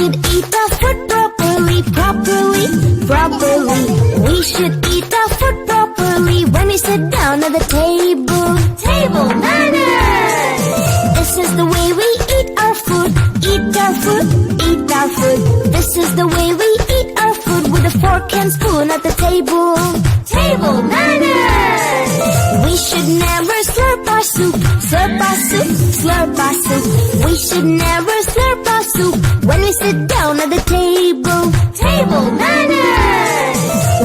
should eat our food properly, properly, properly. We should eat our food properly when we sit down at the table. Table manners! This is the way we eat our food, eat our food, eat our food. This is the way we eat our food with a fork and spoon at the table. Table manners! We should never slurp our soup, slurp our soup, slurp our soup. We should never slurp our soup when we sit down at the table. Table manners!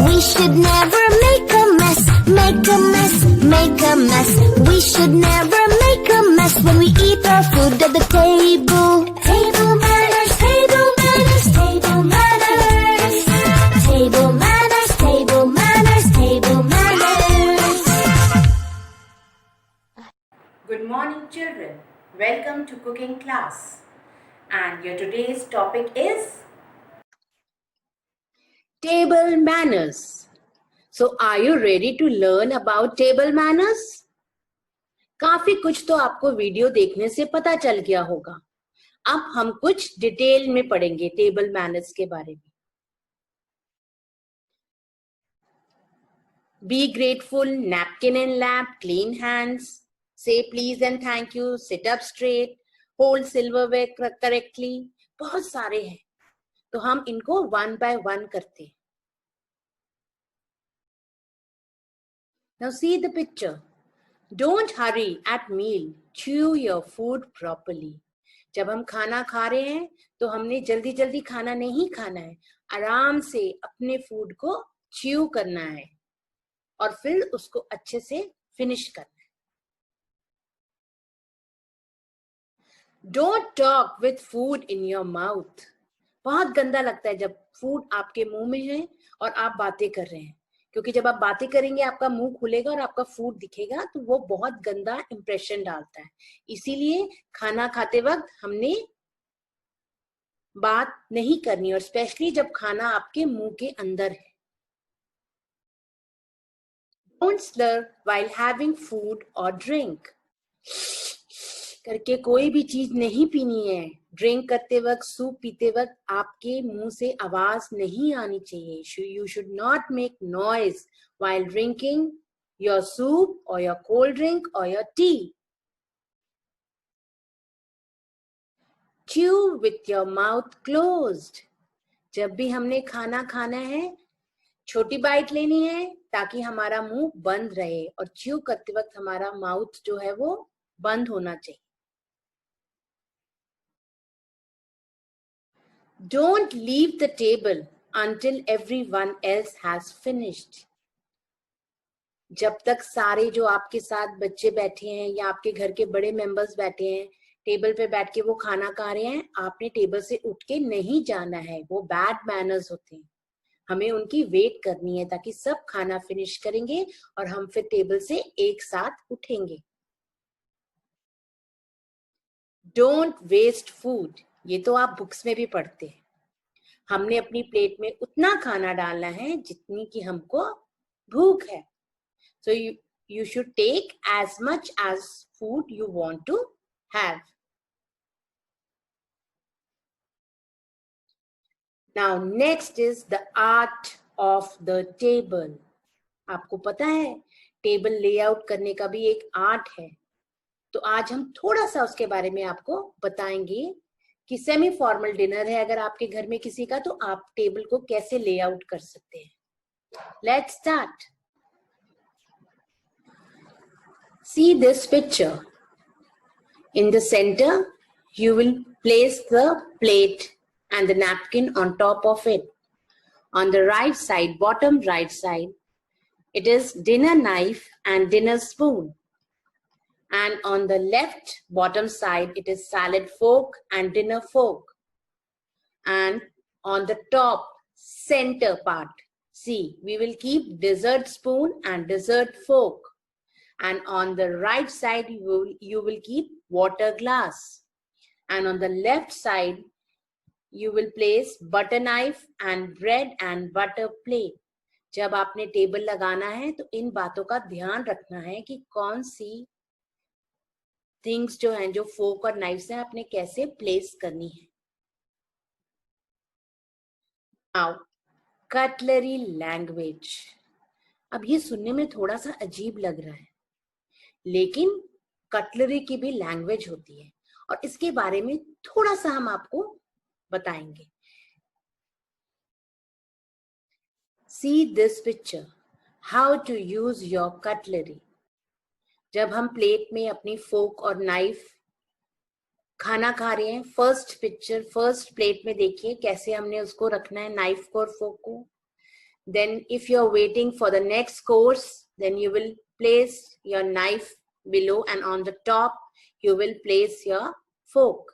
We should never make a mess, make a mess, make a mess. We should never make a mess when we eat our food at the table. Table manners, table manners, table manners. Table manners, table manners, table manners. Good morning, children. Welcome to cooking class. And your today's topic is table manners. So, are you ready to learn about table manners? काफी कुछ तो आपको video देखने से पता चल गया होगा. अब हम कुछ डिटेल में पढ़ेंगे टेबल मैनर्स के बारे में. Be grateful, napkin in lap, clean hands, say please and thank you, sit up straight, hold silverware correctly. बहुत सारे हैं, तो हम इनको one by one करते हैं. Now see the picture. Don't hurry at meal. Chew your food properly. जब हम खाना खा रहे हैं तो हमने जल्दी जल्दी खाना नहीं खाना है. आराम से अपने फूड को च्यू करना है और फिर उसको अच्छे से फिनिश करना है. Don't talk with food in your mouth. बहुत गंदा लगता है जब फूड आपके मुंह में है और आप बातें कर रहे हैं, क्योंकि जब आप बातें करेंगे आपका मुंह खुलेगा और आपका फूड दिखेगा, तो वो बहुत गंदा इंप्रेशन डालता है. इसीलिए खाना खाते वक्त हमने बात नहीं करनी, और स्पेशली जब खाना आपके मुंह के अंदर है. Don't slur while having food or drink. करके कोई भी चीज नहीं पीनी है. ड्रिंक करते वक्त, सूप पीते वक्त आपके मुंह से आवाज नहीं आनी चाहिए. You should not make noise while drinking your soup or your cold drink or your tea. Chew with your mouth closed. जब भी हमने खाना खाना है, छोटी बाइट लेनी है ताकि हमारा मुंह बंद रहे, और च्यू करते वक्त हमारा माउथ जो है वो बंद होना चाहिए. Don't leave the table until everyone else has finished. जब तक सारे जो आपके साथ बच्चे बैठे हैं या आपके घर के बड़े मेंबर्स बैठे हैं, टेबल पे बैठ के वो खाना खा रहे हैं, आपने टेबल से उठ के नहीं जाना है. वो बैड मैनर्स होते हैं. हमें उनकी वेट करनी है ताकि सब खाना फिनिश करेंगे और हम फिर टेबल से एक साथ उठेंगे. Don't waste food. ये तो आप बुक्स में भी पढ़ते हैं. हमने अपनी प्लेट में उतना खाना डालना है जितनी कि हमको भूख है. So you should take as much as food you want to have. Now next is the art of the table. आपको पता है टेबल लेआउट करने का भी एक आर्ट है. तो आज हम थोड़ा सा उसके बारे में आपको बताएंगे कि सेमी फॉर्मल डिनर है अगर आपके घर में किसी का, तो आप टेबल को कैसे लेआउट कर सकते हैं. Let's start. See this picture. In the center, you will place the plate and the napkin on top of it. On the right side, bottom right side, it is dinner knife and dinner spoon. And on the left bottom side, it is salad fork and dinner fork. And on the top center part, see, we will keep dessert spoon and dessert fork. And on the right side, you will keep water glass. And on the left side, you will place butter knife and bread and butter plate. जब आपने table लगाना है तो इन बातों का ध्यान रखना है कि कौन सी थिंग्स जो हैं, जो फोक और नाइफ्स हैं, आपने कैसे प्लेस करनी है. Now, cutlery language. अब ये सुनने में थोड़ा सा अजीब लग रहा है, लेकिन कटलरी की भी लैंग्वेज होती है और इसके बारे में थोड़ा सा हम आपको बताएंगे. See this picture. How to use your cutlery. जब हम प्लेट में अपनी फोक और नाइफ खाना खा रहे हैं, फर्स्ट प्लेट में देखिए कैसे हमने उसको रखना है, नाइफ को और फोक को. Then if you are waiting for the next course, then you will place your knife below and on the top you will place your fork.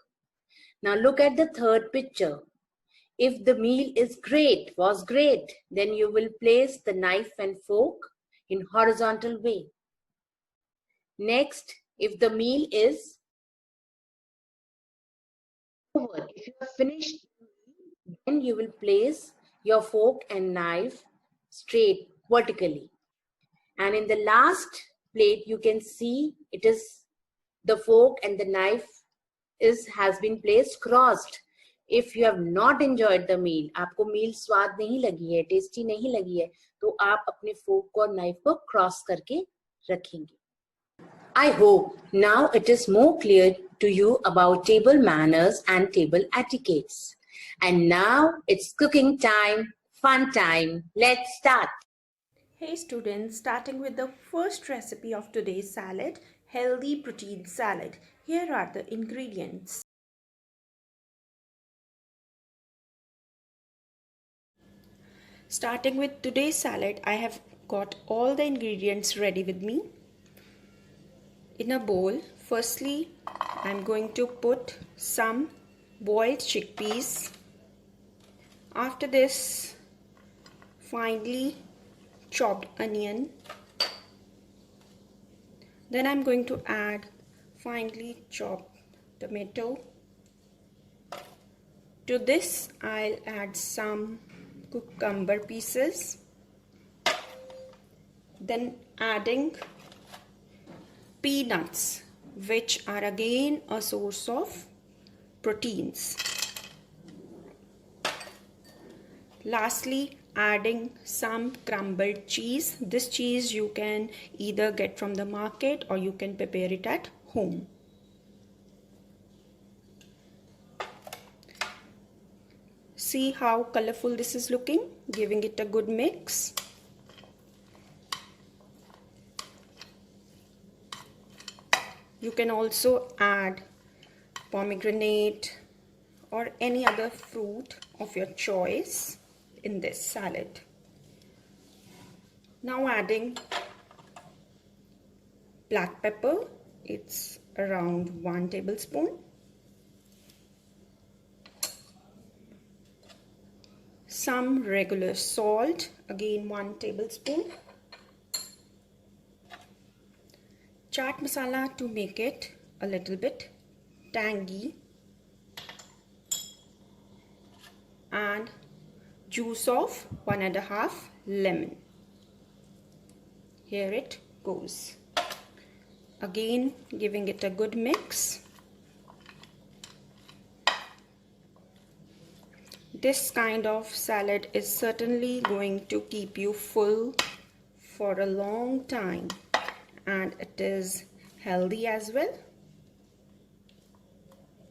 Now look at the third picture. If the meal was great, then you will place the knife and fork in horizontal way. Next, if the meal is over, if you have finished, then you will place your fork and knife straight vertically. And in the last plate, you can see it is the fork and the knife has been placed crossed. If you have not enjoyed the meal, आपको मील स्वाद नहीं लगी है, tasty नहीं लगी है, तो आप अपने फोक और नाइफ को क्रॉस करके रखेंगे. I hope now it is more clear to you about table manners and table etiquettes. And now it's cooking time, fun time. Let's start. Hey students, starting with the first recipe of today's salad, healthy protein salad. Here are the ingredients. Starting with today's salad, I have got all the ingredients ready with me. In a bowl, firstly, I'm going to put some boiled chickpeas. After this, finely chopped onion. Then I'm going to add finely chopped tomato. To this, I'll add some cucumber pieces. Then adding peanuts, which are again a source of proteins. Lastly, adding some crumbled cheese. This cheese you can either get from the market or you can prepare it at home. See how colorful this is looking, giving it a good mix. You can also add pomegranate or any other fruit of your choice in this salad. Now adding black pepper, it's around 1 tablespoon. Some regular salt, again 1 tablespoon. Chaat masala to make it a little bit tangy, and juice of 1.5 lemon. Here it goes. Again giving it a good mix. This kind of salad is certainly going to keep you full for a long time, and it is healthy as well.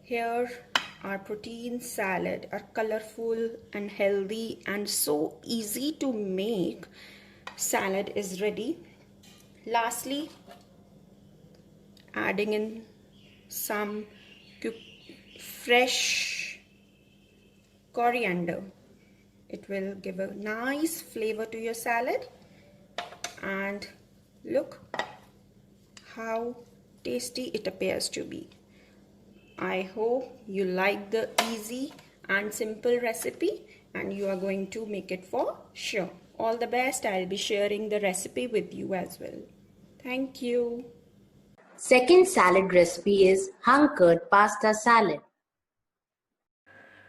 Here our protein salad are colorful and healthy and so easy to make. Salad is ready. Lastly, adding in some fresh coriander. It will give a nice flavor to your salad, and look how tasty it appears to be. I hope you like the easy and simple recipe and you are going to make it for sure. All the best. I'll be sharing the recipe with you as well. Thank you. Second salad recipe is hung-curd pasta salad.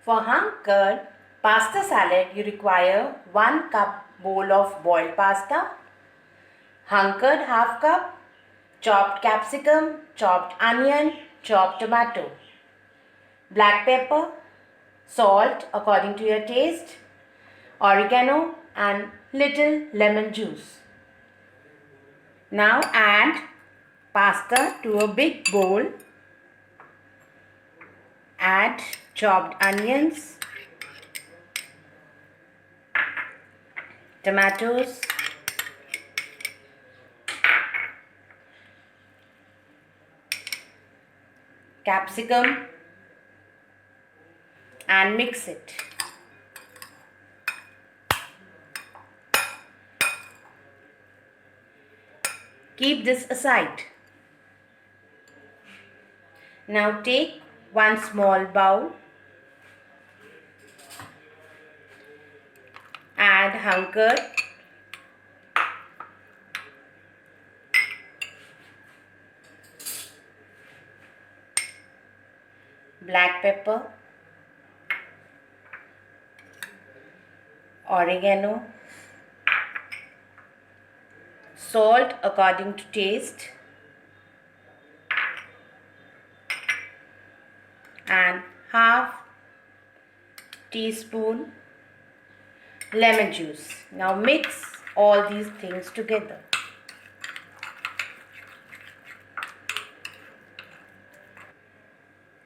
For hung-curd pasta salad, you require 1 cup bowl of boiled pasta, hung-curd half cup, chopped capsicum, chopped onion, chopped tomato, black pepper, salt according to your taste, oregano and little lemon juice. Now add pasta to a big bowl. Add chopped onions, tomatoes, capsicum and mix it. Keep this aside. Now take one small bowl. Add hunker, black pepper, oregano, salt according to taste, and half teaspoon lemon juice. Now mix all these things together.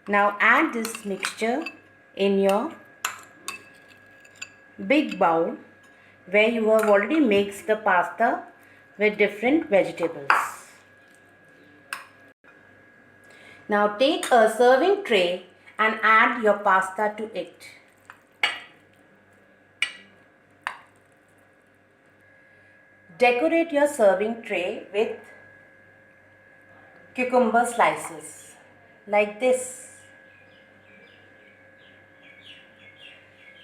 Now add this mixture in your big bowl where you have already mixed the pasta with different vegetables. Now take a serving tray and add your pasta to it. Decorate your serving tray with cucumber slices like this.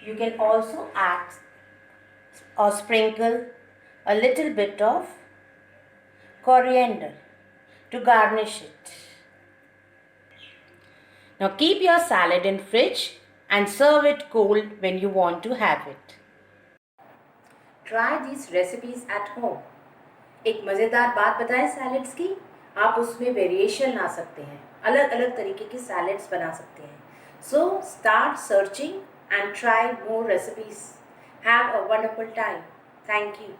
You can also add or sprinkle a little bit of coriander to garnish it. Now keep your salad in fridge and serve it cold when you want to have it. Try these recipes at home. एक मज़ेदार बात बताएं salads की, आप उसमें variation ला सकते हैं, अलग अलग तरीके की सैलेड्स बना सकते हैं. So start searching and try more recipes. Have a wonderful time. Thank you.